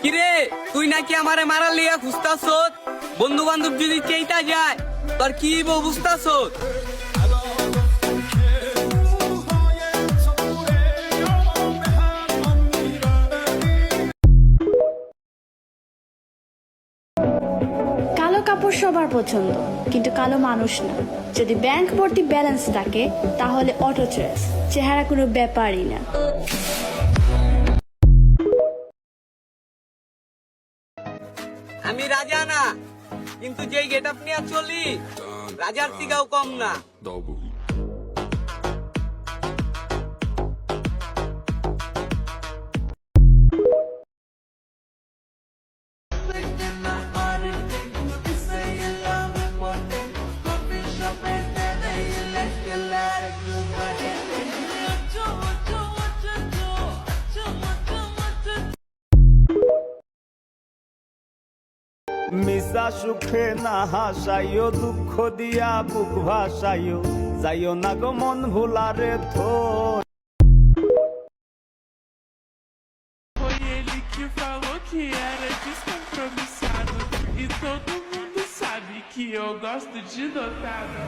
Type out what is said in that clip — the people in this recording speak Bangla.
কিরে তুই নাকি আমারে মারার লিয়া খুঁজতাছ? বন্ধু বান্ধব যদি চেইতা যায় তোর কি বুঝতাছ? কালো কাপড় সবার পছন্দ, কিন্তু কালো মানুষ না। যদি ব্যাংক ভর্তি ব্যালেন্স থাকে তাহলে অটো চয়েস, চেহারা কোনো ব্যাপারই না। আমি রাজা না, কিন্তু যেই গেটআপ নিয়ে চলি রাজার থেকেও কম না। মিশা সুখে না হাসাইও, দুঃখ দিয়া বুক ভাসাইও, যাইও না গো মন ভুলারে থোর। Foi ele que falou que era descompromissado. E todo mundo sabe que eu gosto de dotado.